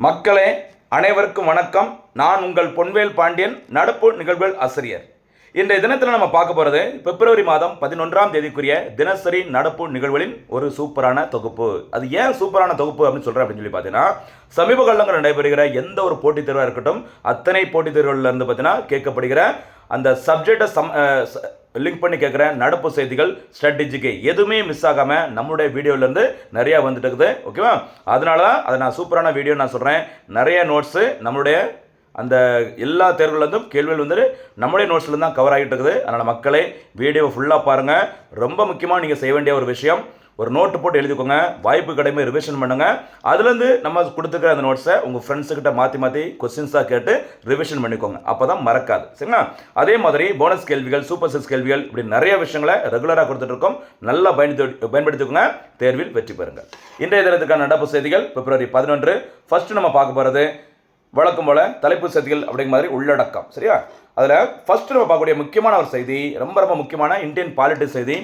மக்களே அனைவருக்கும் வணக்கம். நான் உங்கள் பொன்வேல் பாண்டியன், நடப்பு நிகழ்வுகள் ஆசிரியர். இன்றைய தினத்தில் நம்ம பார்க்க போகிறது பிப்ரவரி மாதம் 11ஆம் தேதிக்குரிய தினசரி நடப்பு நிகழ்வுகளின் ஒரு சூப்பரான தொகுப்பு. அது ஏன் சூப்பரான தொகுப்பு அப்படின்னு சொல்கிறேன் அப்படின்னு சொல்லி பார்த்தீங்கன்னா, சமீப காலங்களில் நடைபெறுகிற எந்த ஒரு போட்டித் தேர்வாக இருக்கட்டும், அத்தனை போட்டித் தேர்வுகளிலிருந்து பார்த்தீங்கன்னா கேட்கப்படுகிற அந்த சப்ஜெக்டை லிங்க் பண்ணி கேட்குற நடப்பு செய்திகள், ஸ்ட்ராட்டஜிக்கு எதுவுமே மிஸ் ஆகாமல் நம்மளுடைய வீடியோலேருந்து நிறையா வந்துட்டு இருக்குது. ஓகேவா? அதனால தான் அதை நான் சூப்பரான வீடியோ நான் சொல்கிறேன். நிறைய நோட்ஸு நம்மளுடைய அந்த எல்லா தேர்வுலேருந்தும் கேள்விகள் வந்துட்டு நம்மளுடைய நோட்ஸ்லேருந்து தான் கவர் ஆகிட்டு இருக்குது. அதனால் மக்களே வீடியோவை ஃபுல்லாக பாருங்கள். ரொம்ப முக்கியமாக நீங்கள் செய்ய வேண்டிய ஒரு விஷயம், ஒரு நோட்டு போட்டு எழுதிக்கோங்க. வாய்ப்பு கிடைமை ரிவிஷன் பண்ணுங்கள். அதுலேருந்து நம்ம கொடுத்துக்கிற அந்த நோட்ஸை உங்கள் ஃப்ரெண்ட்ஸுக்கிட்ட மாற்றி கொஸ்டின்ஸாக கேட்டு ரிவிஷன் பண்ணிக்கோங்க. அப்போ தான் மறக்காது. சரிங்களா? அதே மாதிரி போனஸ் கேள்விகள், சூப்பர் சிக்ஸ் கேள்விகள், இப்படி நிறைய விஷயங்களை ரெகுலராக கொடுத்துட்ருக்கோம். நல்லா பயன்படுத்திக்கோங்க. தேர்வில் வெற்றி பெறுங்கள். இன்றைய தினத்துக்கான நடப்பு செய்திகள் பிப்ரவரி 11. ஃபர்ஸ்ட் நம்ம பார்க்க போகிறது வழக்கம் போல தலைப்பு செய்திகள் அப்படிங்கிற மாதிரி உள்ளடக்கம். சரியா? அதில் ஃபர்ஸ்ட் நம்ம பார்க்கக்கூடிய முக்கியமான ஒரு செய்தி, ரொம்ப முக்கியமான இந்தியன் பாலிட்டிக்ஸ் செய்தி,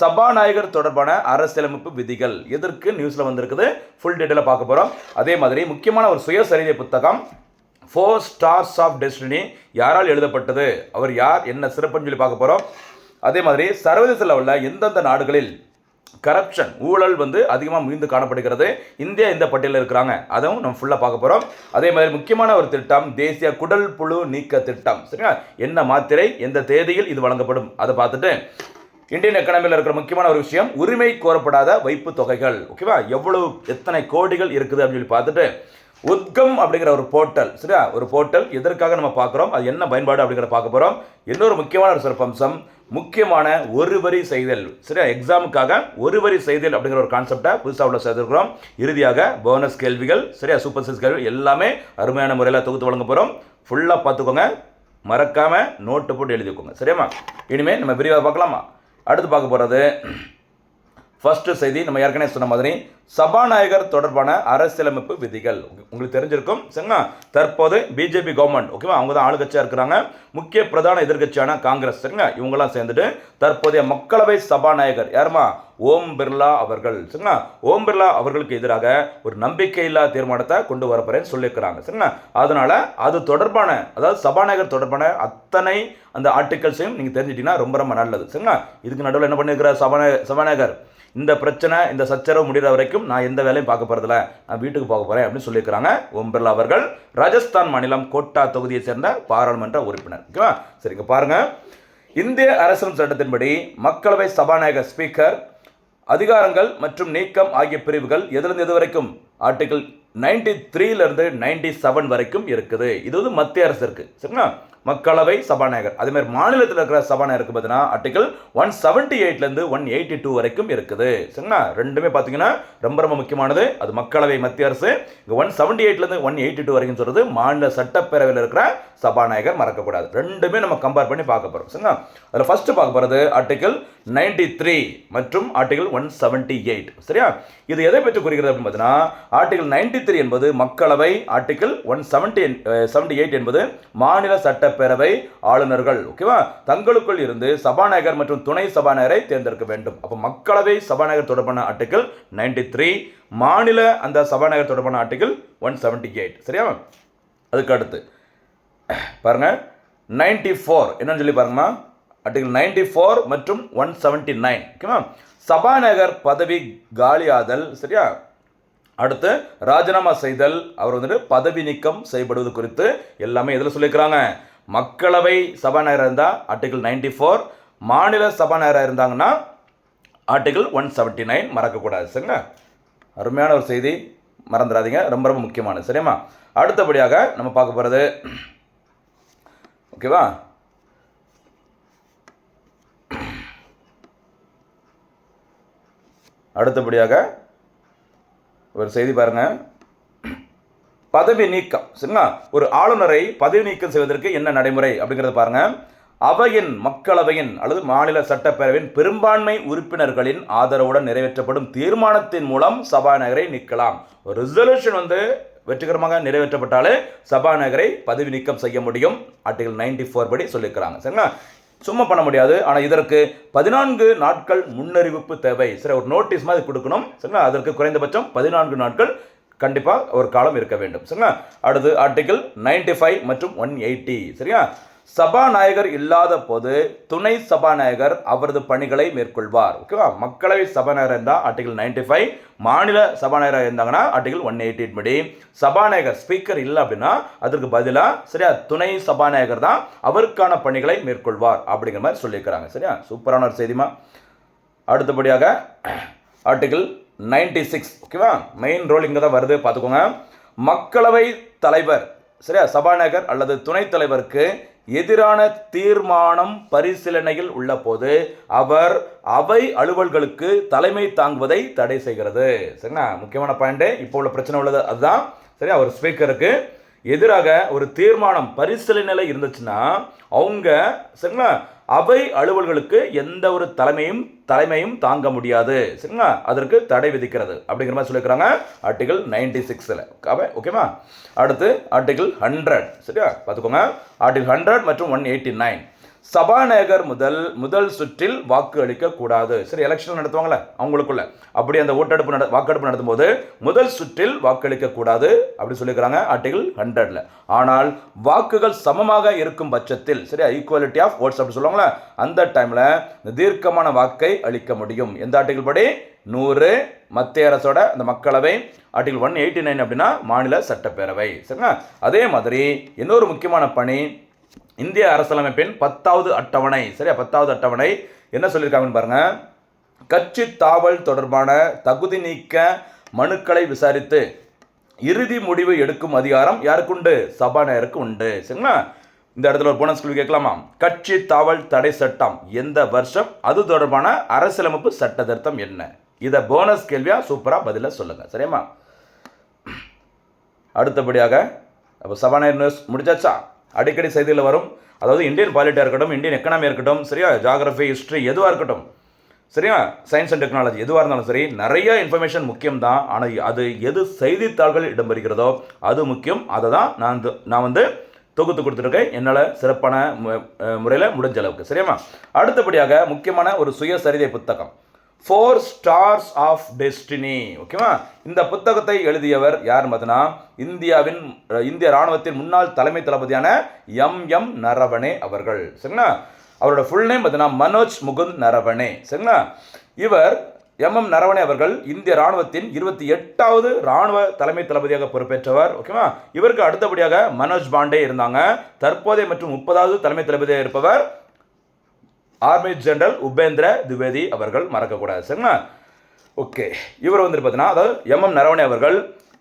சபாநாயகர் தொடர்பான அரசியலமைப்பு விதிகள் எதற்கு நியூஸில் வந்திருக்குது. ஃபுல் டீட்டெயிலாக பார்க்க போகிறோம். அதே மாதிரி முக்கியமான ஒரு சுயசரிதை புத்தகம் 4 ஸ்டார்ஸ் ஆஃப் டெஸ்டினி யாரால் எழுதப்பட்டது, அவர் யார், என்ன சிறப்புன்னு சொல்லி பார்க்க போகிறோம். அதே மாதிரி சர்வதேச லெவலில் எந்தெந்த நாடுகளில் கரப்ஷன், ஊழல் அதிகமாக மீண்டு காணப்படுகிறது, இந்தியா இந்த பட்டியலில் இருக்கிறாங்க, அதுவும் நம்ம ஃபுல்லாக பார்க்க போகிறோம். அதே மாதிரி முக்கியமான ஒரு திட்டம் தேசிய குடல் புழு நீக்க திட்டம். சரிங்களா? என்ன மாத்திரை, எந்த தேதியில் இது வழங்கப்படும், அதை பார்த்துட்டு இந்தியன் எக்கனாமியில் இருக்கிற முக்கியமான ஒரு விஷயம் உரிமை கோரப்படாத வைப்பு தொகைகள். ஓகேவா? எவ்வளவு எத்தனை கோடிகள் இருக்குது அப்படின்னு சொல்லி பார்த்துட்டு உத்கம் அப்படிங்கிற ஒரு போர்ட்டல். சரியா? ஒரு போர்ட்டல் எதற்காக நம்ம பார்க்குறோம், அது என்ன பயன்பாடு அப்படிங்கிற பார்க்க போகிறோம். இன்னொரு முக்கியமான ஒரு சிறப்பம்சம், முக்கியமான ஒரு வரி செய்தல். சரியா? எக்ஸாமுக்காக ஒரு வரி செய்தல் அப்படிங்கிற ஒரு கான்செப்டை புதுசாக உள்ள சேர்த்துருக்கிறோம். இறுதியாக போனஸ் கேள்விகள், சரியா, சூப்பர் சிக்ஸ் கேள்வி எல்லாமே அருமையான முறையில் தொகுத்து வழங்க போகிறோம். ஃபுல்லாக பார்த்துக்கோங்க. மறக்காமல் நோட்டு போட்டு எழுதிக்கோங்க. சரியாம்மா? இனிமேல் நம்ம விரிவாக பார்க்கலாமா? அடுத்து பார்க்க போகிறது ஃபர்ஸ்ட் செய்தி, நம்ம ஏற்கனவே சொன்ன மாதிரி சபாநாயகர் தொடர்பான அரசியலமைப்பு விதிகள் உங்களுக்கு தெரிஞ்சிருக்கும். சரிங்களா? தற்போது பிஜேபி கவர்மெண்ட், ஓகேவா, அவங்க தான் ஆளுங்கட்சியாக இருக்கிறாங்க. முக்கிய பிரதான எதிர்கட்சியான காங்கிரஸ், சரிங்களா, இவங்கெல்லாம் சேர்ந்துட்டு தற்போதைய மக்களவை சபாநாயகர் யாருமா, ஓம் பிர்லா அவர்கள். சரிங்களா? ஓம் பிர்லா அவர்களுக்கு எதிராக ஒரு நம்பிக்கையில்லா தீர்மானத்தை கொண்டு வரப்போறேன்னு சொல்லியிருக்கிறாங்க. சரிங்களா? அதனால அது தொடர்பான, அதாவது சபாநாயகர் தொடர்பான அத்தனை அந்த ஆர்டிகல்ஸையும் நீங்கள் தெரிஞ்சிட்டீங்கன்னா ரொம்ப நல்லது. சரிங்களா? இதுக்கு நடுவில் என்ன பண்ணியிருக்கிற சபாநாயகர், இந்த பிரச்சனை, இந்த சச்சரவு முடிகிற வரைக்கும் நான் எந்த வேலையும் பார்க்க போகிறதில்ல, நான் வீட்டுக்கு போக போகிறேன் அப்படின்னு சொல்லியிருக்கிறாங்க ஓம் பிர்லா அவர்கள். ராஜஸ்தான் மாநிலம் கோட்டா தொகுதியை சேர்ந்த பாராளுமன்ற உறுப்பினர். ஓகேவா? சரிங்க, பாருங்க. இந்திய அரசியல் சட்டத்தின்படி மக்களவை சபாநாயகர், ஸ்பீக்கர் அதிகாரங்கள் மற்றும் நீக்கம் ஆகிய பிரிவுகள் எதிலிருந்து எது வரைக்கும், ஆர்டிகிள் 93 97 வரைக்கும் இருக்குது. இது மத்திய அரசு இருக்கு. சரிங்களா? மக்களவை சபாநாயகர். அதே மாதிரி மாநிலத்தில் இருக்கிற சபாநாயகருக்கு பார்த்தீங்கன்னா ஆர்டிகல் 178 182 வரைக்கும் இருக்குது. சரிங்களா? ரெண்டுமே பார்த்தீங்கன்னா ரொம்ப முக்கியமானது. அது மக்களவை மத்திய அரசு, 178 182 வரைக்கும் சொல்றது மாநில சட்டப்பேரவையில் இருக்கிற சபாநாயகர். மறக்கக்கூடாது. ரெண்டுமே நம்ம கம்பேர் பண்ணி பார்க்க போறோம். சரிங்களா? அதில் ஃபர்ஸ்ட் பார்க்க போறது ஆர்டிகல் 93 மற்றும் ஆர்டிகல் 178. சரியா? இது எதை பற்றி குறிக்கிறது அப்படின்னு பார்த்தீங்கன்னா, ஆர்டிகல் 93 என்பது மக்களவை, ஆர்டிகல் 178 என்பது மாநில சட்டப்பேரவை ஆளுநர்கள், ஓகேவா, தங்களுக்குள் இருந்து சபாநாயகர் மற்றும் துணை சபாநாயகரை தேர்ந்தெடுக்க வேண்டும். அப்போ மக்களவை சபாநாயகர் தொடர்பான ஆர்டிகல் 93, மாநில அந்த சபாநாயகர் தொடர்பான ஆர்டிகல் 178. சரியா? அதுக்கு அடுத்து பாருங்க 94 என்னன்னு சொல்லி பாருங்கம்மா. ஆர்டிகல் 94 மற்றும் 179. ஓகேவா? சபாநாயகர் பதவி காலியாதல். சரியா? அடுத்து ராஜினாமா செய்தல், அவர் பதவி நீக்கம் செய்யப்படுவது குறித்து எல்லாமே இதில் சொல்லியிருக்கிறாங்க. மக்களவை சபாநாயகர் இருந்தால் ஆர்டிகல் 94, மாநில சபாநாயகராக இருந்தாங்கன்னா ஆர்டிகல் 179. மறக்கக்கூடாது. சரிங்களா? அருமையான ஒரு செய்தி, மறந்துடாதீங்க, ரொம்ப முக்கியமானது. சரியாம்மா? அடுத்தபடியாக நம்ம பார்க்க போகிறது, ஓகேவா, அடுத்தபடியாக ஒரு செய்தி பாருங்க, பதவி நீக்கம். சரிங்களா? ஒரு ஆளுநரை பதவி நீக்கம் செய்வதற்கு என்ன நடைமுறை அப்படிங்கிறத பாருங்க. அவையின், மக்களவையின் அல்லது மாநில சட்டப்பேரவையின் பெரும்பான்மை உறுப்பினர்களின் ஆதரவுடன் நிறைவேற்றப்படும் தீர்மானத்தின் மூலம் சபாநாயகரை நீக்கலாம். ஒரு ரிசல்யூஷன் வெற்றிகரமாக நிறைவேற்றப்பட்டாலே சபாநாயகரை பதவி நீக்கம் செய்ய முடியும். ஆர்டிகல் 94 படி சொல்லியிருக்கிறாங்க. சரிங்களா? சும்மா பண்ண முடியாது. ஆனால் இதற்கு 14 நாட்கள் முன்னறிவிப்பு தேவை. சரி, ஒரு நோட்டீஸ் மாதிரி கொடுக்கணும். சரிங்களா? அதற்கு குறைந்தபட்சம் 14 நாட்கள் கண்டிப்பாக ஒரு காலம் இருக்க வேண்டும். சரிங்களா? அடுத்து ஆர்டிகிள் 95 மற்றும் 180. சரியா? சபாநாயகர் இல்லாத போது துணை சபாநாயகர் அவரது பணிகளை மேற்கொள்வார். ஓகேவா? மக்களவை சபாநாயகர் இருந்தால் ஆர்டிகிள் 95, மாநில சபாநாயகர் இருந்தாங்கன்னா ஆர்டிகிள் 180 படி சபாநாயகர் ஸ்பீக்கர் இல்லை அப்படின்னா அதற்கு பதிலாக சரியா துணை சபாநாயகர் தான் அவருக்கான பணிகளை மேற்கொள்வார் அப்படிங்கிற மாதிரி சொல்லியிருக்கிறாங்க. சரியா? சூப்பரான ஒரு செய்திமா. அடுத்தபடியாக ஆர்டிகிள் 96. ஓகேவா? மெயின் ரோல் இங்கே தான் வருது, பார்த்துக்கோங்க. மக்களவை தலைவர் சரியா சபாநாயகர் அல்லது துணைத் தலைவருக்கு எதிரான தீர்மானம் பரிசீலனையில் உள்ள போது அவர் அவை அலுவல்களுக்கு தலைமை தாங்குவதை தடை செய்கிறது. சரிங்களா? முக்கியமான பாயிண்ட். இப்போ உள்ள பிரச்சனை உள்ளது அதுதான். சரியா? ஒரு ஸ்பீக்கருக்கு எதிராக ஒரு தீர்மானம் பரிசீலனையில் இருந்துச்சுன்னா அவங்க சரிங்களா அவை அலுவல்களுக்கு எந்த ஒரு தலைமையும் தாங்க முடியாது. சரிங்களா? அதற்கு தடை விதிக்கிறது அப்படிங்கிற மாதிரி சொல்லியிருக்கிறாங்க ஆர்டிகிள் 96ல். ஓகேவா? அடுத்து ஆர்டிகிள் 100. சரியா? பார்த்துக்கோங்க. ஆர்டிகிள் 100 மற்றும் 189. சபாநாயகர் முதல் சுற்றில் வாக்கு அளிக்க கூடாது. சரி, எலெக்ஷன் நடத்துவாங்களே அவங்களுக்குள்ள, அப்படி அந்த வாக்கெடுப்பு நடத்தும் போது முதல் சுற்றில் வாக்களிக்க கூடாது அப்படி சொல்லிக்கிறாங்க ஆர்டிகிள் 100ல். ஆனால் வாக்குகள் சமமாக இருக்கும் பட்சத்தில் சரியா ஈக்குவாலிட்டி ஆஃப் ஓட்ஸ் அப்படி சொல்லுவாங்களே அந்த டைமில் தீர்க்கமான வாக்கை அளிக்க முடியும். எந்த ஆர்டிகிள் படி? 100 மத்திய அரசோட அந்த மக்களவை, ஆர்டிகிள் 189 அப்படின்னா மாநில சட்டப்பேரவை. சரிங்களா? அதே மாதிரி இன்னொரு முக்கியமான பணி இந்திய அரசியலமைப்பின் 10வது அட்டவணை. சரியா? 10வது அட்டவணை என்ன சொல்லியிருக்காங்கன்னு பாருங்க. கட்சி தாவல் தொடர்பான தகுதி நீக்க மனுக்களை விசாரித்து இறுதி முடிவு எடுக்கும் அதிகாரம் யாருக்கு உண்டு? சபாநாயகருக்கு உண்டு. சரிங்களா? இந்த இடத்துல ஒரு போனஸ் கேள்வி கேட்கலாமா? கட்சி தாவல் தடை சட்டம் எந்த வருஷம்? அது தொடர்பான அரசியலமைப்பு சட்ட திருத்தம் என்ன? இதை போனஸ் கேள்வியா சூப்பரா பதில சொல்லுங்க. சரியாமா? அடுத்தபடியாக அப்போ சபாநாயகர் நியூஸ் முடிச்சாச்சா? அடிக்கடி செய்தியில் வரும், அதாவது இந்தியன் பாலிட்டியாக இருக்கட்டும், இந்தியன் எக்கனாமியாக இருக்கட்டும், சரியா ஜியாகிரபி, ஹிஸ்ட்ரி எதுவாக இருக்கட்டும், சரியா சயின்ஸ் அண்ட் டெக்னாலஜி எதுவாக இருந்தாலும் சரி, நிறைய இன்ஃபர்மேஷன் முக்கியம் தான். ஆனால் அது எது செய்தித்தாள்கள் இடம்பெறுகிறதோ அது முக்கியம். அதை தான் நான் வந்து தொகுத்து கொடுத்துருக்கேன் என்னால் சிறப்பான முறையில் முடிஞ்ச அளவுக்கு. சரியாமா? அடுத்தபடியாக முக்கியமான ஒரு சுயசரிதை புத்தகம் 4 Stars of Destiny. ஓகேவா? இந்த புத்தகத்தை எழுதியவர் யார் பார்த்தீங்கன்னா இந்திய ராணுவத்தின் முன்னாள் தலைமை தளபதியான எம் நரவணே அவர்கள். சரிங்களா? அவரோட ஃபுல் நேம் பார்த்தீங்கன்னா மனோஜ் முகுந்த் நரவணே. சரிங்களா? இவர் எம் நரவணே அவர்கள் இந்திய ராணுவத்தின் 28வது ராணுவ தலைமை தளபதியாக பொறுப்பேற்றவர். ஓகேவா? இவருக்கு அடுத்தபடியாக மனோஜ் பாண்டே இருந்தாங்க. தற்போதைய மற்றும் 30வது தலைமை தளபதியாக இருப்பவர் ஆர்மி ஜெனரல் உபேந்திர திவேதி அவர்கள், மறக்கக்கூடாது. சரிங்களா? ஓகே, இவர் வந்து பார்த்தீங்கன்னா அதாவது எம் நரவணே அவர்கள்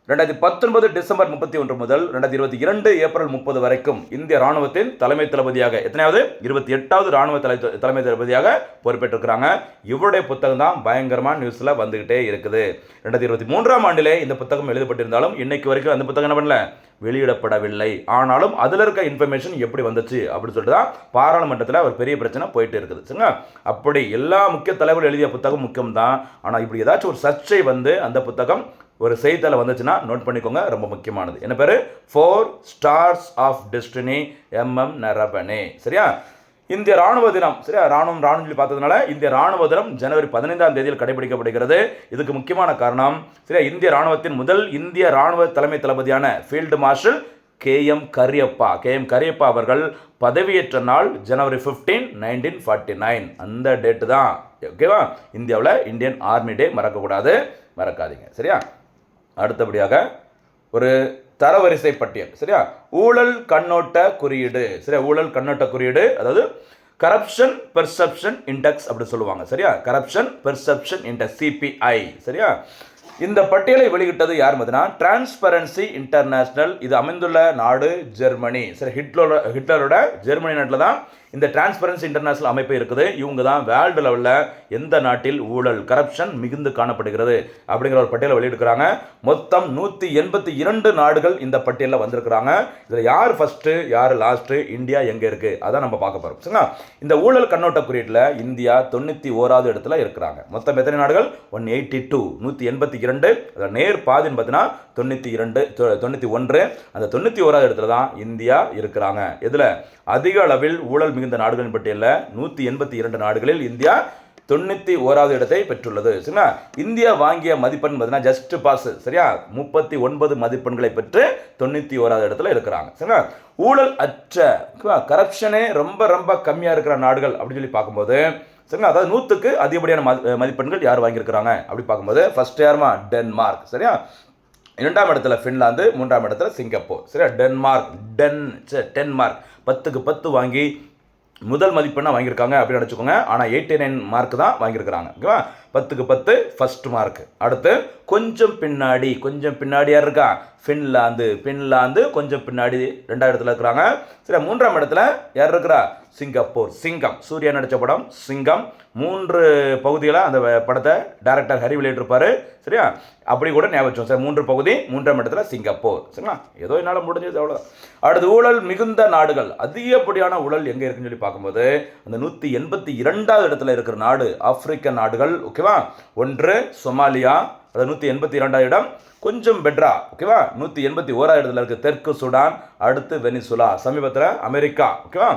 2019 டிசம்பர் 31 முதல் 2022 ஏப்ரல் 30 வரைக்கும் இந்திய ராணுவத்தின் தலைமை தளபதியாக எத்தனையாவது 28வது ராணுவ தலைமை தளபதியாக பொறுப்பேற்றிருக்கிறாங்க. இவருடைய புத்தகம் தான் பயங்கரமான நியூஸில் வந்துகிட்டே இருக்குது. 2023ஆம் ஆண்டிலே இந்த புத்தகம் எழுதப்பட்டிருந்தாலும் இன்னைக்கு வரைக்கும் அந்த புத்தகம் என்ன பண்ணல, வெளியிடப்படவில்லை. ஆனாலும் அதில் இருக்க இன்ஃபர்மேஷன் எப்படி வந்துச்சு அப்படின்னு சொல்லிட்டு தான் பாராளுமன்றத்தில் ஒரு பெரிய பிரச்சனை போயிட்டு இருக்குது. சரிங்களா? அப்படி எல்லா முக்கிய தலைவர்கள் எழுதிய புத்தகம் முக்கியம் தான். ஆனால் இப்படி ஏதாச்சும் ஒரு சர்ச்சை வந்து அந்த புத்தகம் ஒரு செய்தித்தாள் வந்துச்சுன்னா நோட் பண்ணிக்கோங்க, ரொம்ப முக்கியமானது. என்ன பேர்? 4 Stars of Destiny M Naravane. சரியா? இந்திய ராணுவ தினம், சரியா ராணுவம் சொல்லி பார்த்ததுனால இந்திய ராணுவ தினம் ஜனவரி 15ஆம் தேதியில் கடைபிடிக்கப்படுகிறது. இதுக்கு முக்கியமான காரணம் சரியா இந்திய ராணுவத்தின் முதல் இந்திய ராணுவ தலைமை தளபதியான ஃபீல்டு மார்ஷல் கேஎம் கரியப்பா அவர்கள் பதவியேற்ற நாள் ஜனவரி 15, 1949. அந்த டேட்டு தான். ஓகேவா? இந்தியாவில் இந்தியன் ஆர்மி டே மறக்காதீங்க. சரியா? அடுத்தபடியாக ஒரு தரவரிசை பட்டியல். சரியா? ஊழல் கண்ணோட்ட குறியீடு. சரியா? ஊழல் கண்ணோட்ட குறியீடு, அதாவது கரப்ஷன் பெர்செப்ஷன் இண்டெக்ஸ் அப்படி சொல்லுவாங்க. சரியா? Corruption perception index CPI. சரியா? இந்த பட்டியலை வெளியிட்டது யார் பார்த்தீங்கன்னா டிரான்ஸ்பரன்சி இன்டர்நேஷனல். இது அமைந்துள்ள நாடு ஜெர்மனி. சரி, ஹிட்லரோட ஜெர்மனி நாட்டில் தான் இந்த டிரான்ஸ்பரன்சி இன்டர்நேஷனல் அமைப்பு இருக்குது. இவங்க தான் வேர்ல்டு லெவலில் எந்த நாட்டில் ஊழல் கரப்ஷன் மிகுந்து காணப்படுகிறது அப்படிங்கிற ஒரு பட்டியலை வெளியிடுறாங்க. மொத்தம் 182 நாடுகள் இந்த பட்டியலில் வந்திருக்கிறாங்க. இதில் யார் ஃபர்ஸ்ட்டு யார் லாஸ்ட்டு, இந்தியா எங்கே இருக்குது அதான் நம்ம பார்க்க போகிறோம். சரிங்களா? இந்த ஊழல் கண்ணோட்ட குறியீட்டில் இந்தியா 91வது இடத்துல இருக்கிறாங்க. மொத்தம் எத்தனை நாடுகள்? 182, 182. அதில் நேர் பாதின்னு பார்த்தீங்கன்னா 91. அந்த 91வது இடத்துல தான் இந்தியா இருக்கிறாங்க. இதில் அதிக அளவில் ஊழல் மிகுந்த நாடுகளின் பட்டியலில் 182 நாடுகளில் இந்தியா 91வது இடத்தை பெற்றுள்ளது. சரிங்களா, இந்தியா வாங்கிய மதிப்பெண் பார்த்தீங்கன்னா ஜஸ்ட் பாஸ். சரியா, 39 மதிப்பெண்களை பெற்று 91வது இடத்துல இருக்கிறாங்க. சரிங்களா, ஊழல் அற்ற கரப்ஷனே ரொம்ப ரொம்ப கம்மியாக இருக்கிற நாடுகள் அப்படின்னு சொல்லி பார்க்கும்போது சரிங்களா, அதாவது 100க்கு அதிகப்படியான மதிப்பெண்கள் யார் வாங்கியிருக்கிறாங்க அப்படி பார்க்கும்போது ஃபர்ஸ்ட் யாருமா டென்மார்க். சரியா, 2ஆம் இடத்துல ஃபின்லாந்து, 3ஆம் இடத்துல சிங்கப்பூர். சரியா, டென்மார்க் 10க்கு 10 வாங்கி முதல் மதிப்பெண்ணா வாங்கியிருக்காங்க அப்படின்னு நினச்சிக்கோங்க. ஆனால் 89 மார்க் தான் வாங்கியிருக்கிறாங்க. ஓகேவா, 10க்கு 10 ஃபர்ஸ்ட் மார்க். அடுத்து கொஞ்சம் பின்னாடி யார் இருக்கா, ஃபின்லாந்து கொஞ்சம் பின்னாடி 2ஆம் இடத்துல இருக்கிறாங்க. சரி, 3ஆம் இடத்துல யார் இருக்கிறா, சிங்கப்பூர். சிங்கம், சூர்யா நடித்த படம் சிங்கம். 3 பகுதிகளாக அந்த படத்தை டைரக்டர் ஹரி வெளியிட்டிருப்பாரு. சரியா, அப்படி கூட ஞாபகம். சார் 3 பகுதி, 3ஆம் இடத்துல சிங்கப்பூர். சரிங்களா, ஏதோ என்னால் முடிஞ்சது அவ்வளோ. அடுத்து ஊழல் மிகுந்த நாடுகள், அதிகப்படியான ஊழல் எங்கே இருக்குன்னு சொல்லி பார்க்கும்போது அந்த 182வது இடத்துல இருக்கிற நாடு ஆப்பிரிக்க நாடுகள். ஓகேவா, 1 சொமாலியா, அது 182வது இடம். கொஞ்சம் பெட்ரா. ஓகேவா, 181வது இடத்துல இருக்கு தெற்கு சுடான். அடுத்து வெனிசுலா. சமீபத்தில் அமெரிக்கா. ஓகேவா,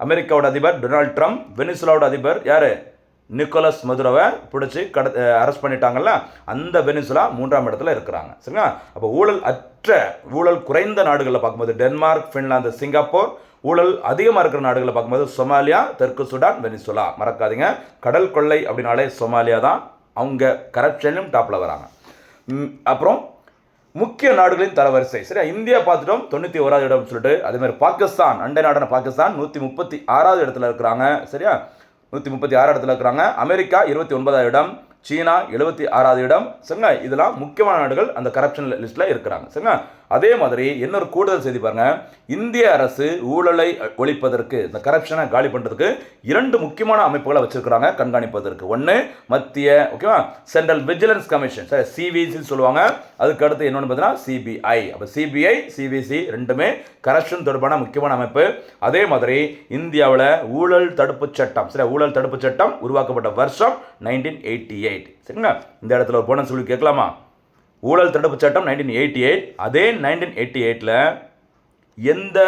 அமெரிக்காவோட அதிபர் டொனால்ட் ட்ரம்ப், வெனிசுலாவோட அதிபர் யாரு, நிக்கோலஸ் மதுரோவை பிடிச்சி அரெஸ்ட் பண்ணிட்டாங்கல்ல, அந்த வெனிசுலா 3ஆம் இடத்துல இருக்கிறாங்க. சரிங்களா, அப்போ ஊழல் குறைந்த நாடுகளில் பார்க்கும்போது டென்மார்க், ஃபின்லாந்து, சிங்கப்பூர். ஊழல் அதிகமாக இருக்கிற நாடுகளில் பார்க்கும்போது சொமாலியா, தெற்கு சுடான், வெனிசுலா. மறக்காதீங்க, கடல் கொள்ளை அப்படின்னாலே சொமாலியா தான். அவங்க கரப்ஷன்லையும் டாப்பில் வராங்க. அப்புறம் முக்கிய நாடுகளின் தரவரிசை. சரியா, இந்தியா பார்த்துட்டோம் 91வது இடம் சொல்லிட்டு. அதே மாதிரி பாகிஸ்தான், அண்டை நாடான பாகிஸ்தான் 136வது இடத்துல இருக்கிறாங்க. சரியா, 136 இடத்துல இருக்கிறாங்க. அமெரிக்கா 29வது இடம். சீனா 76வது இடம். சரிங்களா, இதெல்லாம் முக்கியமான நாடுகள் அந்த கரப்ஷன் லிஸ்ட்டில் இருக்கிறாங்க. சரிங்களா, அதே மாதிரி இன்னொரு கூடுதல் செய்தி பாருங்க, இந்திய அரசு ஊழலை ஒழிப்பதற்கு, இந்த கரப்ஷனை காலி பண்ணுறதுக்கு 2 முக்கியமான அமைப்புகளை வச்சிருக்கிறாங்க கண்காணிப்பதற்கு. ஒன்று மத்திய, ஓகேவா, சென்ட்ரல் விஜிலன்ஸ் கமிஷன், சரி சிவிசி சொல்லுவாங்க. அதுக்கு அடுத்து என்னொன்று பார்த்தீங்கன்னா சிபிஐ. அப்போ சிபிஐ, சிவிசி ரெண்டுமே கரப்ஷன் தொடர்பான முக்கியமான அமைப்பு. அதே மாதிரி இந்தியாவில் ஊழல் தடுப்பு சட்டம், சரி ஊழல் தடுப்பு சட்டம் உருவாக்கப்பட்ட வருஷம் 1988. சரிங்களா, இந்த இடத்துல ஒரு போனஸ் சொல்லி கேட்கலாமா, ஊழல் தடுப்பு சட்டம் 1988. அதே 1988ல் எந்த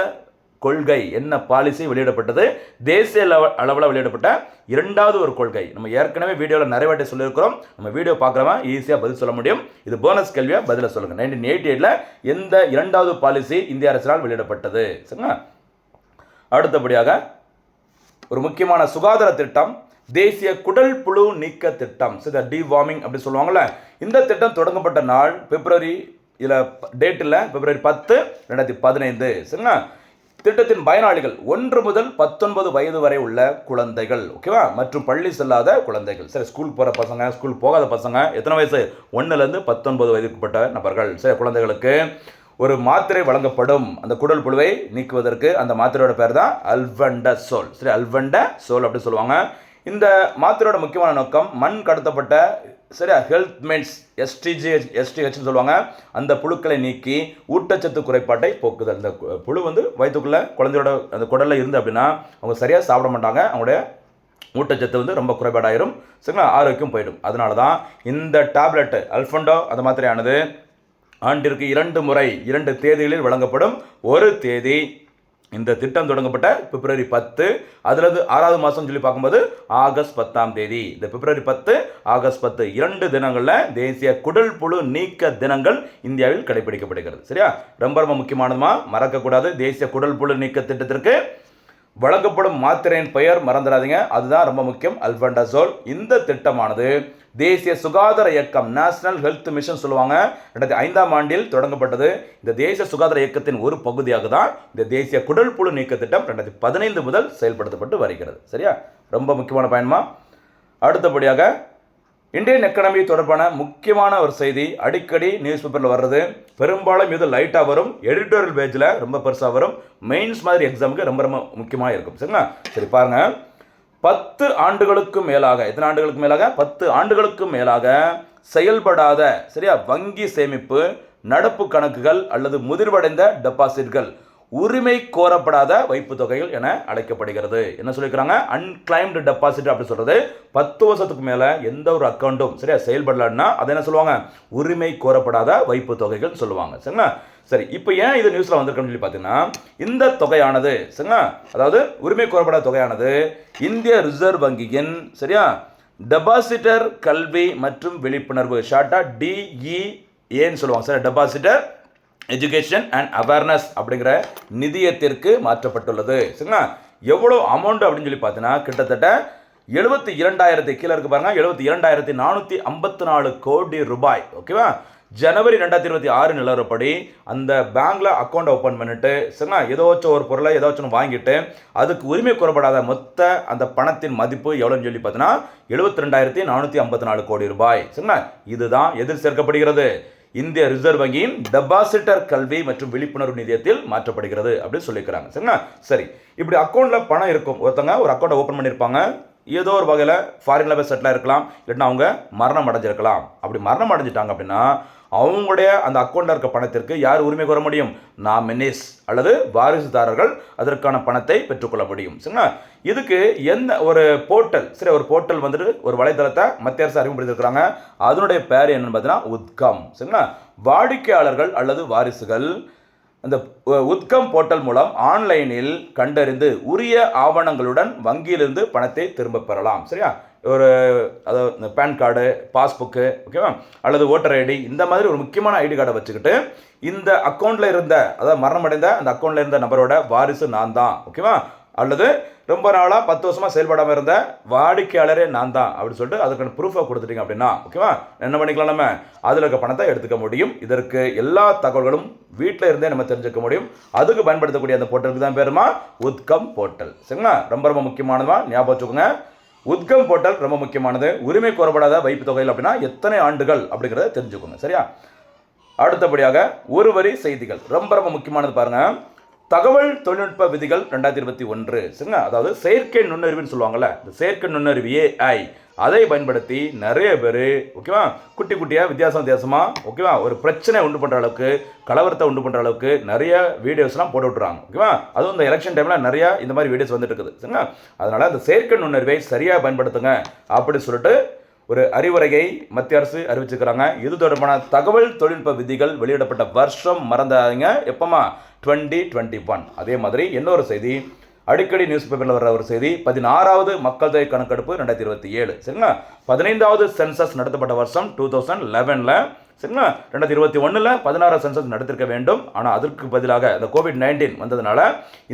கொள்கை, என்ன பாலிசி வெளியிடப்பட்டது, தேசிய அளவில் வெளியிடப்பட்ட 2வது ஒரு கொள்கை. நம்ம ஏற்கனவே வீடியோவில் நிறைய வாட்டி சொல்லியிருக்கிறோம். நம்ம வீடியோ பார்க்குறவன் ஈஸியாக பதில் சொல்ல முடியும். இது போனஸ் கேள்வியாக பதில சொல்லுங்கள். 1988ல் எந்த 2வது பாலிசி இந்திய அரசினால் வெளியிடப்பட்டது. சரிங்களா, அடுத்தபடியாக ஒரு முக்கியமான சுகாதார திட்டம் தேசிய குடல் புழு நீக்க திட்டம். சரி, டிவார்மிங் அப்படி சொல்லுவாங்கள்ல. இந்த திட்டம் தொடங்கப்பட்ட நாள் பிப்ரவரி, இதில் டேட்டில் பிப்ரவரி 10, 2015. சரிங்களா, திட்டத்தின் பயனாளிகள் 1 முதல் 19 வயது வரை உள்ள குழந்தைகள். ஓகேவா, மற்றும் பள்ளி செல்லாத குழந்தைகள். சரி, ஸ்கூல் போகிற பசங்க, ஸ்கூல் போகாத பசங்க, எத்தனை வயசு, 1லேருந்து 19 வயதுக்குட்பட்ட நபர்கள். சரி, குழந்தைகளுக்கு ஒரு மாத்திரை வழங்கப்படும் அந்த குடல் புழுவை நீக்குவதற்கு. அந்த மாத்திரையோட பேர் தான் அல்பெண்டசோல். சரி, அல்பெண்டசோல் அப்படி சொல்லுவாங்க. இந்த மாத்திரையோட முக்கியமான நோக்கம் மண் கடத்தப்பட்ட, சரியா, ஹெல்த் மென்ஸ் எஸ்டிஹெச்னு சொல்லுவாங்க, அந்த புழுக்களை நீக்கி ஊட்டச்சத்து குறைபாட்டை போக்குதல். இந்த புழு வயிற்றுக்குள்ளே குழந்தையோட அந்த குடலில் இருந்து அப்படின்னா அவங்க சரியாக சாப்பிட மாட்டாங்க, அவங்களுடைய ஊட்டச்சத்து ரொம்ப குறைபாடாயிரும். சரிங்களா, ஆரோக்கியம் போயிடும். அதனால தான் இந்த டேப்லெட் அல்ஃபெண்டோ அந்த மாத்திரையானது ஆண்டிற்கு 2 முறை 2 தேதிகளில் வழங்கப்படும். ஒரு தேதி இந்த திட்டம் தொடங்கப்பட்ட பிப்ரவரி 10, அதுலேருந்து 6வது மாதம் சொல்லி பார்க்கும்போது ஆகஸ்ட் 10ஆம் தேதி. இந்த பிப்ரவரி 10, ஆகஸ்ட் 10 2 தினங்களில் தேசிய குடல் புழு நீக்க தினங்கள் இந்தியாவில் கடைபிடிக்கப்படுகிறது. சரியா, ரொம்ப முக்கியமானதுமா, மறக்கக்கூடாது. தேசிய குடல் புழு நீக்க திட்டத்திற்கு வழங்கப்படும் மாத்திரையின் பெயர் மறந்துடாதீங்க, அதுதான் ரொம்ப முக்கியம், அல்பெண்டசோல். இந்த திட்டமானது தேசிய சுகாதார இயக்கம், நேஷனல் ஹெல்த் மிஷன் சொல்லுவாங்க, 2005ஆம் ஆண்டில் தொடங்கப்பட்டது. இந்த தேசிய சுகாதார இயக்கத்தின் ஒரு பகுதியாக தான் இந்த தேசிய குடல் புழு நீக்க திட்டம் 2015 முதல் செயல்படுத்தப்பட்டு வருகிறது. சரியா, ரொம்ப முக்கியமான பயன்மா. அடுத்தபடியாக இந்தியன் எக்கனாமி தொடர்பான முக்கியமான ஒரு செய்தி அடிக்கடி நியூஸ் பேப்பரில் வர்றது. பெரும்பாலும் இது லைட்டாக வரும், எடிட்டோரியல் பேஜில் ரொம்ப பெருசாக வரும், மெயின்ஸ் மாதிரி எக்ஸாமுக்கு ரொம்ப முக்கியமாக இருக்கும். சரிங்களா, சரி பாருங்கள், 10 ஆண்டுகளுக்கு மேலாக, எத்தனை ஆண்டுகளுக்கு மேலாக, 10 ஆண்டுகளுக்கு மேலாக செயல்படாத, சரியா, வங்கி சேமிப்பு, நடப்பு கணக்குகள் அல்லது முதிர்வடைந்த டெபாசிட்கள் உரிமை கோரப்படாத வைப்பு தொகைகள் என அழைக்கப்படுகிறது. என்ன சொல்லிக்கிறாங்க, அன்கிளைம்டு டெபாசிட் அப்படி சொல்றது. 10 வருஷத்துக்கு மேல எந்த ஒரு அக்கௌண்ட்டும் சரியா செயல்படலன்னா அதை என்ன சொல்லுவாங்க, உரிமை கோரப்படாத வைப்பு தொகைகள் சொல்லுவாங்க. சரிங்களா, சரி, இப்போ ஏன் இது நியூஸ்ல வந்திருக்குன்னு சொல்லி பார்த்தீங்கன்னா, இந்த தொகையானது சரிங்களா, அதாவது உரிமை கோரப்படாத தொகையானது இந்திய ரிசர்வ் வங்கியின் சரியா டெபாசிட்டர் கல்வி மற்றும் விழிப்புணர்வு, ஷார்ட்டா DEAன்னு சொல்லுவாங்க sir. Depositor education and awareness அப்படிங்கிற நிதியத்திற்கு மாற்றப்பட்டுள்ளது. சரிங்களா? எவ்வளோ அமௌண்ட் அப்படின்னு சொல்லி பார்த்தீங்கன்னா கிட்டத்தட்ட 72,000 கீழே இருக்கு பாருங்க, 72,454 கோடி ரூபாய். ஓகேவா? ஜனவரி 2026 நிலவரப்படி அந்த பேங்க்ல அக்கௌண்ட் ஓப்பன் பண்ணிட்டு சரிங்களா, ஏதாச்சும் ஒரு பொருளை ஏதாச்சும் வாங்கிட்டு அதுக்கு உரிமை கூறப்படாத மொத்த அந்த பணத்தின் மதிப்பு எவ்வளோன்னு சொல்லி பார்த்தீங்கன்னா 72,454 கோடி ரூபாய். சரிங்களா? இதுதான் எதில் சேர்க்கப்படுகிறது? இந்திய ரிசர்வ் வங்கியின் டெபாசிட்டர் கல்வி மற்றும் விழிப்புணர்வு நிதியத்தில் மாற்றப்படுகிறது அப்படின்னு சொல்லிக்கிறாங்க. சரிங்களா? சரி, இப்படி அக்கௌண்ட்ல பணம் இருக்கும். ஒருத்தங்க ஒரு அக்கௌண்ட் ஓப்பன் பண்ணியிருப்பாங்க, ஏதோ ஒரு வகையில் ஃபாரின்ல போய் செட்டில் இருக்கலாம், இல்லைன்னா அவங்க மரணம் அடைஞ்சிருக்கலாம். அப்படி மரணம் அடைஞ்சிட்டாங்க அப்படின்னா அவங்களுடைய அந்த அக்கௌண்ட்டில் இருக்க பணத்திற்கு யார் உரிமை கோர முடியும்? நாமினிஸ் அல்லது வாரிசுதாரர்கள் அதற்கான பணத்தை பெற்றுக்கொள்ள முடியும். சரிங்களா? இதுக்கு எந்த ஒரு போர்ட்டல், சரி, ஒரு போர்ட்டல் வந்துட்டு ஒரு வலைதளத்தை மத்திய அரசு அறிமுகப்படுத்திருக்கிறாங்க. அதனுடைய பேர் என்னன்னு பார்த்தீங்கன்னா உத்கம். சரிங்களா? வாடிக்கையாளர்கள் அல்லது வாரிசுகள் அந்த உத்கம் போர்ட்டல் மூலம் ஆன்லைனில் கண்டறிந்து உரிய ஆவணங்களுடன் வங்கியிலிருந்து பணத்தை திரும்ப பெறலாம். சரியா? ஒரு அதாவது பேன் கார்டு, பாஸ்புக்கு, ஓகேவா, அல்லது ஓட்டர் ஐடி, இந்த மாதிரி ஒரு முக்கியமான ஐடி கார்டை வச்சுக்கிட்டு இந்த அக்கௌண்ட்டில் இருந்த, அதாவது மரணம் அடைந்த அந்த அக்கௌண்ட்டில் இருந்த நபரோட வாரிசு நான் தான், ஓகேவா, அல்லது ரொம்ப நாளாக 10 வருஷமாக செயல்படாமல் இருந்த வாடிக்கையாளரே நான் தான் அப்படின்னு சொல்லிட்டு அதுக்கான ப்ரூஃபை கொடுத்துட்டீங்க அப்படின்னா, ஓகேவா, என்ன பண்ணிக்கலாம்? நம்ம அதில் இருக்க பணத்தை எடுத்துக்க முடியும். இதற்கு எல்லா தகவல்களும் வீட்டில் இருந்தே நம்ம தெரிஞ்சுக்க முடியும். அதுக்கு பயன்படுத்தக்கூடிய அந்த போர்ட்டலுக்கு தான் பேருமா உத்கம் போர்ட்டல். சரிங்களா? ரொம்ப ரொம்ப முக்கியமானதா ஞாபகம் வச்சுக்கோங்க. உத்கம் போர்ட்டல் ரொம்ப முக்கியமானது. உரிமை கோரப்படாத வைப்பு தொகையில் அப்படின்னா எத்தனை ஆண்டுகள் அப்படிங்கிறத தெரிஞ்சுக்கோங்க. சரியா? அடுத்தபடியாக ஒரு வரி செய்திகள் ரொம்ப ரொம்ப முக்கியமானது பாருங்க. தகவல் தொழில்நுட்ப விதிகள் 2021. சரிங்களா? அதாவது செயற்கை நுண்ணறிவுன்னு சொல்லுவாங்கல்ல, இந்த செயற்கை நுண்ணறிவு AI, அதை பயன்படுத்தி நிறைய பேர், ஓகேவா, குட்டி குட்டியாக வித்தியாசமாக, ஓகேவா, ஒரு பிரச்சனை உண்டு பண்ணுற அளவுக்கு, கலவரத்தை உண்டு பண்ணுற அளவுக்கு நிறைய வீடியோஸ்லாம் போட்டு விட்டுறாங்க. ஓகேவா? அதுவும் இந்த எலெக்ஷன் டைமில் நிறையா இந்த மாதிரி வீடியோஸ் வந்துட்டு இருக்குது. சரிங்களா? அதனால் இந்த செயற்கை நுண்ணறிவை சரியாக பயன்படுத்துங்க அப்படின்னு சொல்லிட்டு ஒரு அறிவுரையை மத்திய அரசு அறிவிச்சிருக்கிறாங்க. இது தொடர்பான தகவல் தொழில்நுட்ப விதிகள் வெளியிடப்பட்ட வருஷம் மறந்தாதீங்க, எப்பமா? 2021. அதே மாதிரி இன்னொரு செய்தி, அடிக்கடி நியூஸ் பேப்பரில் வர்ற ஒரு செய்தி, 16வது மக்கள் தொகை கணக்கெடுப்பு 2027. சரிங்களா? 15வது சென்சஸ் நடத்தப்பட்ட வருஷம் 2011. சரிங்களா? 2021 16 சென்சஸ் நடத்திருக்க வேண்டும். ஆனால் அதற்கு பதிலாக இந்த COVID-19 வந்ததுனால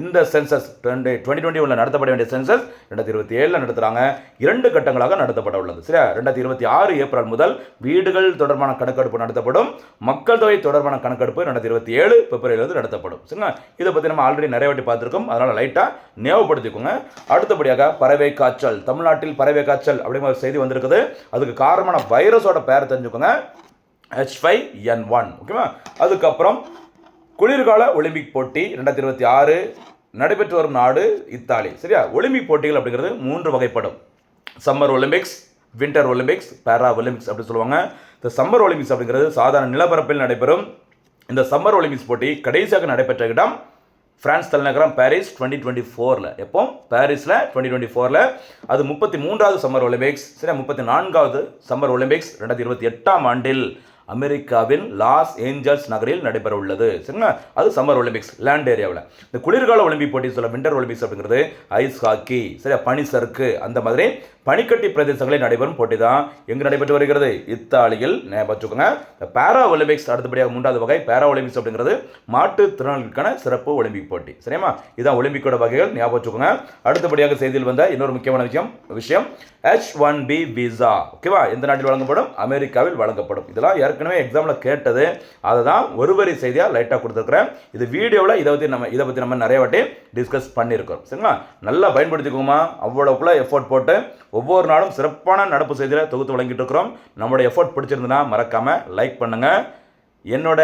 இந்த சென்சஸ் 2021 நடத்தப்பட வேண்டிய சென்சஸ் 2027 நடத்துகிறாங்க. 2 கட்டங்களாக நடத்தப்பட உள்ளது. சரியா? 2026 ஏப்ரல் முதல் வீடுகள் தொடர்பான கணக்கெடுப்பு நடத்தப்படும். மக்கள் தொகை தொடர்பான கணக்கெடுப்பு 2027 பிப்ரவரியிலிருந்து நடத்தப்படும். சரிங்களா? இதை பற்றி நம்ம ஆல்ரெடி நிறைய வாட்டி பார்த்துருக்கோம். அதனால் லைட்டாக ஞாபகப்படுத்திக்கோங்க. அடுத்தபடியாக பறவை காய்ச்சல், தமிழ்நாட்டில் பறவை காய்ச்சல் அப்படிங்கிற ஒரு செய்தி வந்திருக்குது. அதுக்கு காரணமான வைரஸோட பேரை தெரிஞ்சுக்கோங்க, H5N1. ஓகேவா? அதுக்கப்புறம் குளிர்கால ஒலிம்பிக் போட்டி 2026 நடைபெற்று வரும் நாடு இத்தாலி. சரியா? ஒலிம்பிக் போட்டிகள் அப்படிங்கிறது 3 வகைப்படும். சம்மர் ஒலிம்பிக்ஸ், வின்டர் ஒலிம்பிக்ஸ், பேரா ஒலிம்பிக்ஸ் அப்படி சொல்லுவாங்க. இந்த சம்மர் ஒலிம்பிக்ஸ் அப்படிங்கிறது சாதாரண நிலப்பரப்பில் நடைபெறும். இந்த சம்மர் ஒலிம்பிக்ஸ் போட்டி கடைசியாக நடைபெற்ற இடம் பிரான்ஸ் தலைநகரம் பாரிஸ் 2024. எப்போ? பாரிஸில் 2024. அது 33வது சம்மர் ஒலிம்பிக்ஸ். சரி, 34வது சம்மர் ஒலிம்பிக்ஸ் 2028ஆம் ஆண்டில் அமெரிக்காவின் லாஸ் ஏஞ்சல்ஸ் நகரில் நடைபெற உள்ளது. சரிங்களா? அது சம்மர் ஒலிம்பிக்ஸ் லேண்ட் ஏரியாவில். இந்த குளிர்கால ஒலிம்பிக் போட்டி சொல்ல வின்டர் ஒலிம்பிக்ஸ் அப்படிங்கிறது ஐஸ் ஹாக்கி, சரியா, பனி சறுக்கு, அந்த மாதிரி பனிக்கட்டி பிரதேசங்களில் நடைபெறும் போட்டி தான் எங்கு நடைபெற்று வருகிறது? இத்தாலியில். வச்சுக்கோங்க. பேரா ஒலிம்பிக்ஸ் அடுத்தபடியாக 3வது வகை பேரா ஒலிம்பிக்ஸ் அப்படிங்கிறது மாற்றுத்திறனாளிகளுக்கான சிறப்பு ஒலிம்பிக் போட்டி. சரியா? இதான் ஒலிம்பிக்கோட வகைகள், ஞாபகம் வச்சுக்கோங்க. அடுத்தபடியாக செய்தியில் வந்த இன்னொரு முக்கியமான விஷயம் H1B விசா. ஓகேவா? எந்த நாட்டில் வழங்கப்படும்? அமெரிக்காவில் வழங்கப்படும். இதெல்லாம் ஏற்கனவே எக்ஸாமில் கேட்டது, அதை தான் ஒரு வரி செய்தியாக லைட்டாக கொடுத்துருக்குறேன். இது வீடியோவில் இதை பற்றி நம்ம நிறைய வாட்டி டிஸ்கஸ் பண்ணியிருக்கோம். சரிங்களா? நல்லா பயன்படுத்திக்கோமா. அவ்வளோக்குள்ள எஃபோர்ட் போட்டு ஒவ்வொரு நாளும் சிறப்பான நடப்பு செய்தியை தொகுத்து வழங்கிட்டு இருக்கிறோம். நம்மளோட எஃபோர்ட் பிடிச்சிருந்ததுன்னா மறக்காமல் லைக் பண்ணுங்கள். என்னோட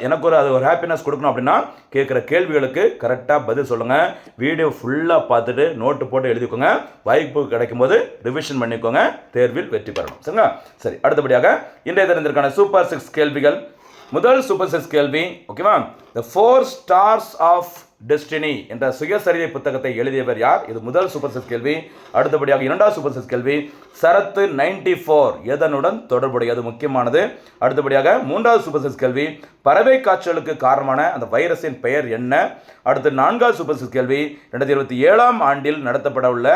எனக்கு ஒரு ஹாப்பினஸ் கொடுக்கணும் அப்படின்னா கேட்குற கேள்விகளுக்கு கரெக்டாக பதில் சொல்லுங்கள். வீடியோ ஃபுல்லாக பார்த்துட்டு நோட்டு போட்டு எழுதிக்கோங்க. வாய்ப்பு கிடைக்கும்போது ரிவிஷன் பண்ணிக்கோங்க. தேர்வில் வெற்றி பெறணும். சரிங்களா? சரி, அடுத்தபடியாக இன்றைய தினத்திற்கான சூப்பர் 6 கேள்விகள். முதல் சூப்பர் 6 கேள்வி, ஓகேவா, த 4 ஸ்டார்ஸ் ஆஃப் டெஸ்டினி என்ற சுயசரிதை புத்தகத்தை எழுதியவர் யார்? இது முதல் சூப்பர் 6 கேள்வி. அடுத்தபடியாக 2வது சூப்பர் 6 கேள்வி, சரத்து 94 எதனுடன் தொடர்புடையது? முக்கியமானது. அடுத்தபடியாக 3வது சூப்பர் 6 கேள்வி, பறவை காய்ச்சலுக்கு காரணமான அந்த வைரஸின் பெயர் என்ன? அடுத்து 4வது சூப்பர் 6 கேள்வி, 2027ஆம் ஆண்டில் நடத்தப்பட உள்ள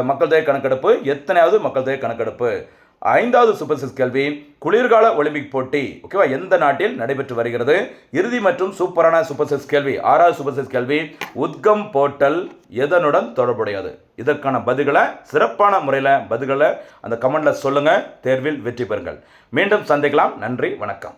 மக்கள் தொகை கணக்கெடுப்பு எத்தனையாவது மக்கள் தொகை கணக்கெடுப்பு. 5வது சூப்பர் சிக்ஸ் கேள்வி, குளிர்கால ஒலிம்பிக் போட்டி ஓகேவா எந்த நாட்டில் நடைபெற்று வருகிறது. இறுதி மற்றும் சூப்பரான சூப்பர் சிக்ஸ் கேள்வி 6வது சூப்பர் சிக்ஸ் கேள்வி, உத்கம் போர்ட்டல் எதனுடன் தொடர்புடையது. இதற்கான பதில்களை சிறப்பான முறையில் பதில்களை அந்த கமெண்ட்ல சொல்லுங்க. தேர்வில் வெற்றி பெறுங்கள். மீண்டும் சந்திக்கலாம். நன்றி, வணக்கம்.